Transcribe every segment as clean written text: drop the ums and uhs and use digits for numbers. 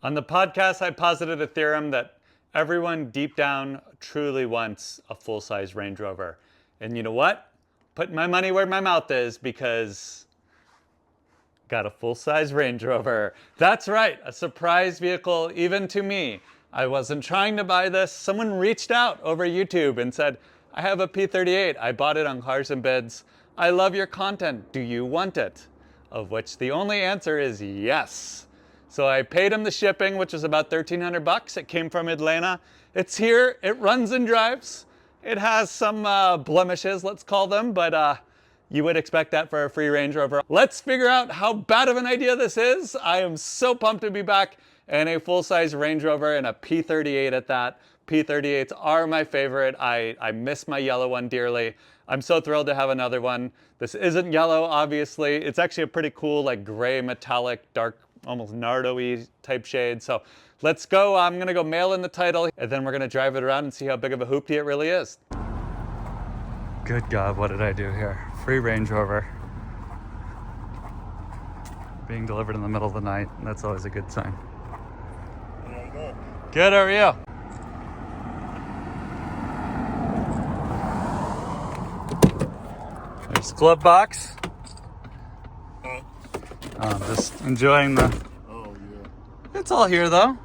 On the podcast, I posited a theorem that everyone deep down truly wants a full-size Range Rover. And you know what? Put my money where my mouth is because got a full-size Range Rover. That's right, a surprise vehicle even to me. I wasn't trying to buy this. Someone reached out over YouTube and said, I have a P38. I bought it on Cars and Bids. I love your content. Do you want it? Of which the only answer is yes. So I paid him the shipping, which was about 1,300 bucks. It came from Atlanta. It's here. It runs and drives. It has some blemishes, let's call them, but you would expect that for a free Range Rover. Let's figure out how bad of an idea this is. I am so pumped to be back in a full-size Range Rover and a P38 at that. P38s are my favorite. I miss my yellow one dearly. I'm so thrilled to have another one. This isn't yellow, obviously. It's actually a pretty cool, like gray, metallic, dark, almost Nardo-y type shade. So let's go. I'm gonna go mail in the title and then we're gonna drive it around and see how big of a hoopty it really is. Good God, what did I do here? Free Range Rover. Being delivered in the middle of the night. That's always a good sign. How you doing? Good, how are you? There's the glove box. Just enjoying the... Oh, yeah. It's all here though.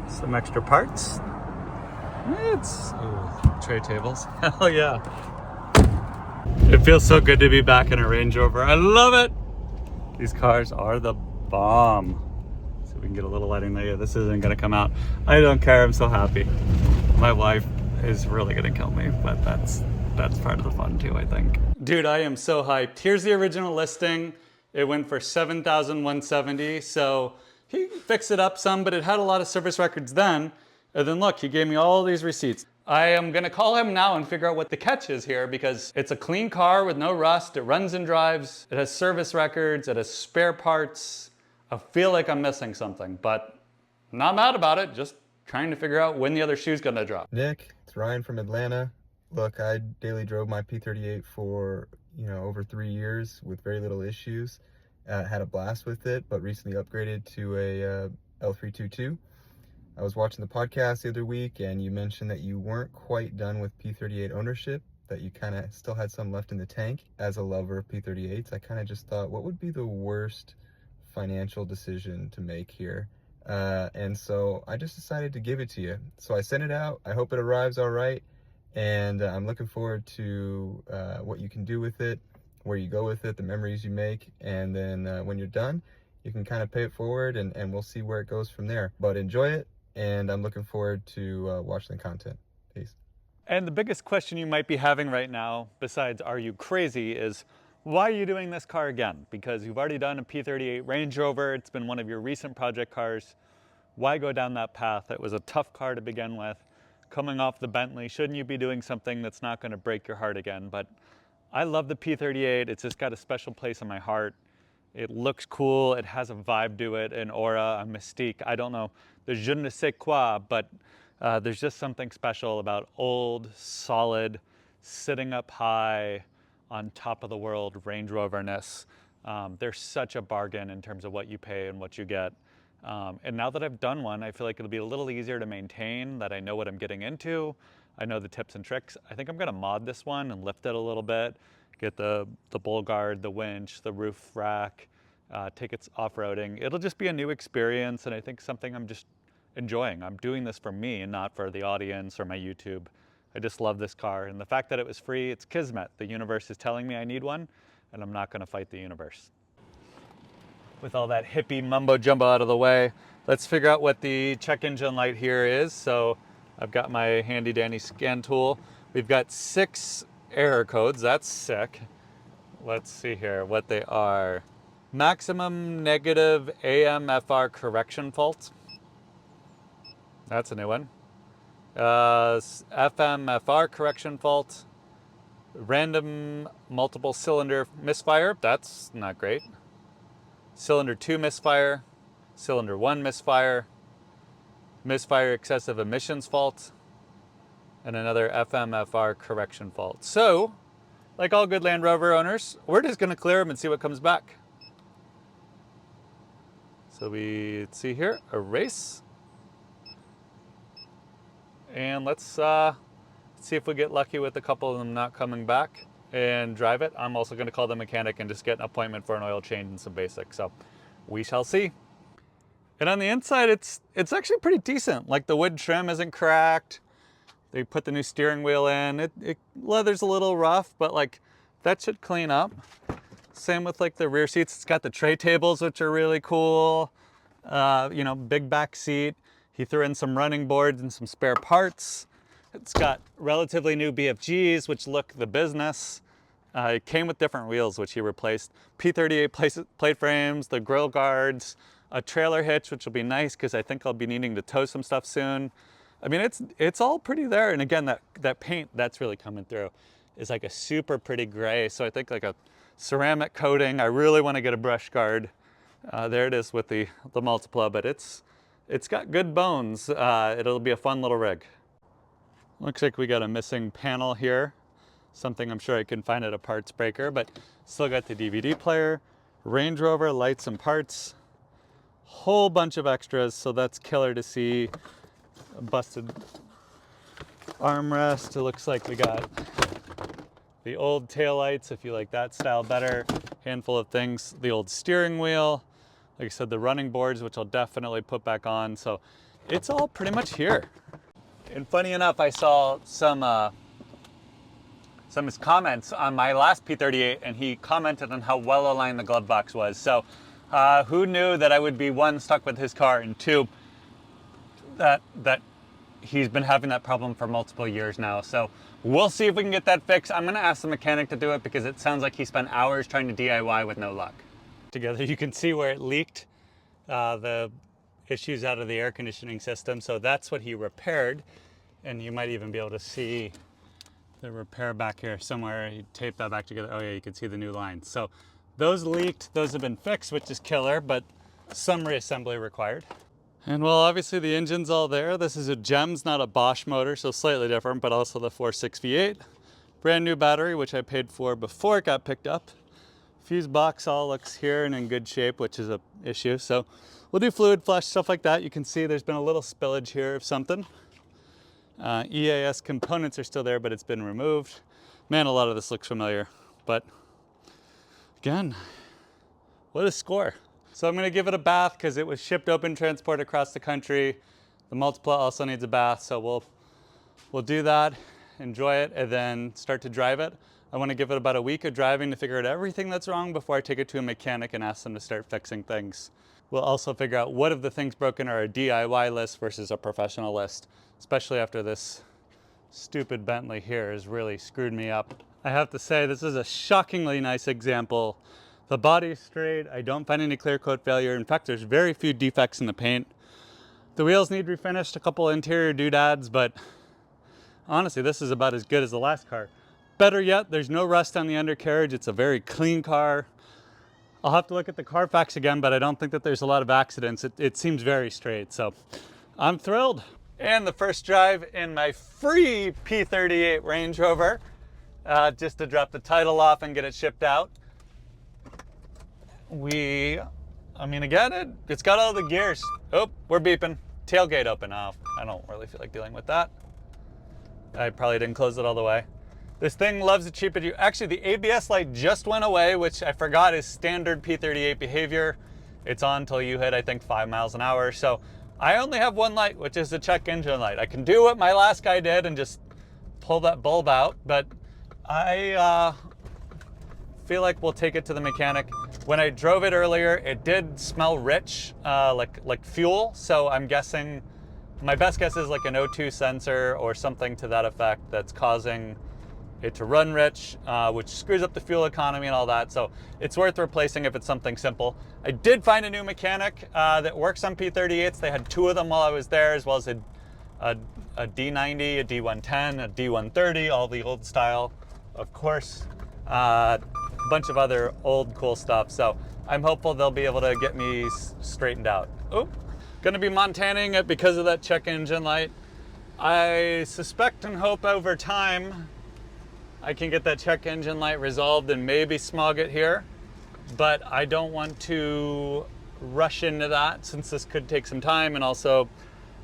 Some extra parts. It's tray tables. Hell yeah. It feels so good to be back in a Range Rover. I love it. These cars are the bomb. So we can get a little lighting there. Yeah, this isn't gonna come out. I don't care, I'm so happy. My wife is really gonna kill me, but that's part of the fun too, I think. Dude, I am so hyped. Here's the original listing. It went for $7,170. So he fixed it up some, but it had a lot of service records then. And then look, he gave me all these receipts. I am gonna call him now and figure out what the catch is here because it's a clean car with no rust. It runs and drives. It has service records. It has spare parts. I feel like I'm missing something, but not mad about it. Just trying to figure out when the other shoe's gonna drop. Nick, it's Ryan from Atlanta. Look, I daily drove my P38 for, over 3 years with very little issues. Had a blast with it, but recently upgraded to a L322. I was watching the podcast the other week and you mentioned that you weren't quite done with P38 ownership, that you kind of still had some left in the tank. As a lover of P38s, I kind of just thought, what would be the worst financial decision to make here? And so I just decided to give it to you. So I sent it out. I hope it arrives all right. And I'm looking forward to what you can do with it, where you go with it, the memories you make. And then when you're done, you can kind of pay it forward and we'll see where it goes from there. But enjoy it. And I'm looking forward to watching the content. Peace. And the biggest question you might be having right now, besides are you crazy, is why are you doing this car again? Because you've already done a P38 Range Rover. It's been one of your recent project cars. Why go down that path? It was a tough car to begin with. Coming off the Bentley, shouldn't you be doing something that's not going to break your heart again? But I love the P38. It's just got a special place in my heart. It looks cool. It has a vibe to it, an aura, a mystique. I don't know. There's je ne sais quoi, but there's just something special about old, solid, sitting up high, on top of the world Range Rover-ness. They're such a bargain in terms of what you pay and what you get. And now that I've done one, I feel like it'll be a little easier to maintain, that I know what I'm getting into. I know the tips and tricks. I think I'm gonna mod this one and lift it a little bit, get the bull guard, the winch, the roof rack, take it off-roading. It'll just be a new experience and I think something I'm just enjoying. I'm doing this for me and not for the audience or my YouTube. I just love this car. And the fact that it was free, it's kismet. The universe is telling me I need one and I'm not gonna fight the universe. With all that hippie mumbo jumbo out of the way, let's figure out what the check engine light here is. So I've got my handy dandy scan tool. We've got 6 error codes, that's sick. Let's see here what they are. Maximum negative AMFR correction fault. That's a new one. FMFR correction fault. Random multiple cylinder misfire, that's not great. Cylinder 2 misfire, cylinder 1 misfire, misfire excessive emissions fault, and another FMFR correction fault. So like all good Land Rover owners, we're just gonna clear them and see what comes back. So we see here, erase. And let's see if we get lucky with a couple of them not coming back and drive it. I'm also gonna call the mechanic and just get an appointment for an oil change and some basics. So we shall see. And on the inside, it's actually pretty decent. Like the wood trim isn't cracked. They put the new steering wheel in. Leather's a little rough, but like that should clean up. Same with like the rear seats. It's got the tray tables, which are really cool. You know, big back seat. He threw in some running boards and some spare parts. It's got relatively new BFGs, which look the business. It came with different wheels, which he replaced. P38 plate frames, the grill guards, a trailer hitch, which will be nice because I think I'll be needing to tow some stuff soon. I mean, it's all pretty there. And again, that paint that's really coming through is like a super pretty gray. So I think like a ceramic coating. I really want to get a brush guard. There it is with the Multipla, but it's got good bones. It'll be a fun little rig. Looks like we got a missing panel here. Something I'm sure I can find at a parts breaker, but still got the DVD player, Range Rover, lights and parts, whole bunch of extras, so that's killer to see. A busted armrest. It looks like we got the old taillights, if you like that style better. Handful of things. The old steering wheel. Like I said, the running boards, which I'll definitely put back on. So it's all pretty much here. And funny enough, I saw some of his comments on my last P38, and he commented on how well aligned the glove box was. So who knew that I would be, one, stuck with his car, and two, that he's been having that problem for multiple years now. So we'll see if we can get that fixed. I'm gonna ask the mechanic to do it because it sounds like he spent hours trying to DIY with no luck. Together, you can see where it leaked the issues out of the air conditioning system. So that's what he repaired. And you might even be able to see the repair back here somewhere. He taped that back together. Oh yeah, you can see the new lines. So those leaked, those have been fixed, which is killer, but some reassembly required. And well, obviously the engine's all there. This is a GEMS, not a Bosch motor, so slightly different, but also the 4.6 V8. Brand new battery, which I paid for before it got picked up. Fuse box all looks here and in good shape, which is a issue. So we'll do fluid flush, stuff like that. You can see there's been a little spillage here of something. EAS components are still there, but it's been removed. Man, a lot of this looks familiar, but again, what a score. So I'm gonna give it a bath because it was shipped open transport across the country. The Multipla also needs a bath, so we'll do that, enjoy it, and then start to drive it. I wanna give it about a week of driving to figure out everything that's wrong before I take it to a mechanic and ask them to start fixing things. We'll also figure out what of the things broken are a DIY list versus a professional list, especially after this stupid Bentley here has really screwed me up. I have to say, this is a shockingly nice example. The body's straight, I don't find any clear coat failure. In fact, there's very few defects in the paint. The wheels need refinished, a couple interior doodads, but honestly, this is about as good as the last car. Better yet, there's no rust on the undercarriage. It's a very clean car. I'll have to look at the Carfax again, but I don't think that there's a lot of accidents. It seems very straight, so I'm thrilled. And the first drive in my free P38 Range Rover, just to drop the title off and get it shipped out. I mean, again, it's got all the gears. Oh, we're beeping. Tailgate open. Oh, I don't really feel like dealing with that. I probably didn't close it all the way. This thing loves to cheap at you. Actually, the ABS light just went away, which I forgot is standard P38 behavior. It's on until you hit, I think, 5 miles an hour. So I only have one light, which is the check engine light. I can do what my last guy did and just pull that bulb out, but I feel like we'll take it to the mechanic. When I drove it earlier, it did smell rich, like fuel. So I'm guessing, my best guess is like an O2 sensor or something to that effect that's causing it to run rich, which screws up the fuel economy and all that. So it's worth replacing if it's something simple. I did find a new mechanic that works on P38s. They had 2 of them while I was there, as well as a D90, a D110, a D130, all the old style, of course. A bunch of other old cool stuff. So I'm hopeful they'll be able to get me straightened out. Oh, gonna be Montaning it because of that check engine light. I suspect and hope over time I can get that check engine light resolved and maybe smog it here, but I don't want to rush into that since this could take some time, and also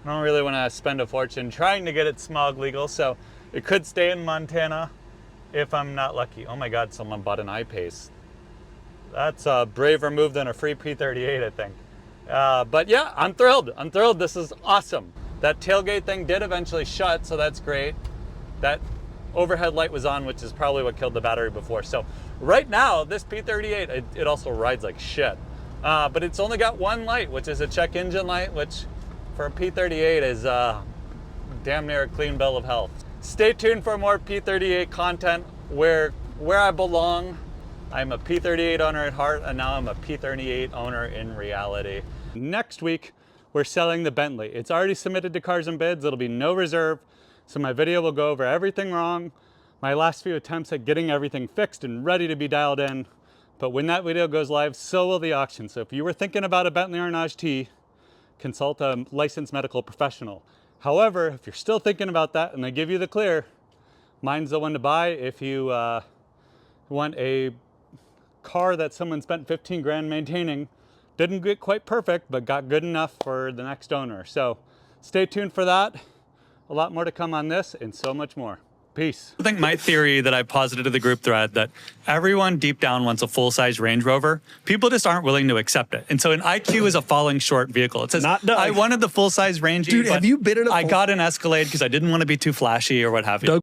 I don't really want to spend a fortune trying to get it smog legal, so it could stay in Montana if I'm not lucky. Oh my God, someone bought an I-Pace. That's a braver move than a free P38, I think. But yeah, I'm thrilled. I'm thrilled. This is awesome. That tailgate thing did eventually shut, so that's great. That overhead light was on, which is probably what killed the battery before. So right now, this P38, it also rides like shit. But it's only got one light, which is a check engine light, which for a P38 is damn near a clean bill of health. Stay tuned for more P38 content where I belong. I'm a P38 owner at heart, and now I'm a P38 owner in reality. Next week, we're selling the Bentley. It's already submitted to Cars and Bids. It'll be no reserve. So my video will go over everything wrong, my last few attempts at getting everything fixed and ready to be dialed in. But when that video goes live, so will the auction. So if you were thinking about a Bentley Arnage T, consult a licensed medical professional. However, if you're still thinking about that and they give you the clear, mine's the one to buy if you want a car that someone spent 15 grand maintaining, didn't get quite perfect, but got good enough for the next owner. So stay tuned for that. A lot more to come on this and so much more. Peace. I think my theory that I posited to the group thread that everyone deep down wants a full-size Range Rover. People just aren't willing to accept it. And so an IQ is a falling short vehicle. It says, I wanted the full-size Range. Dude, have you been in a I got an Escalade because I didn't want to be too flashy or what have you. Doug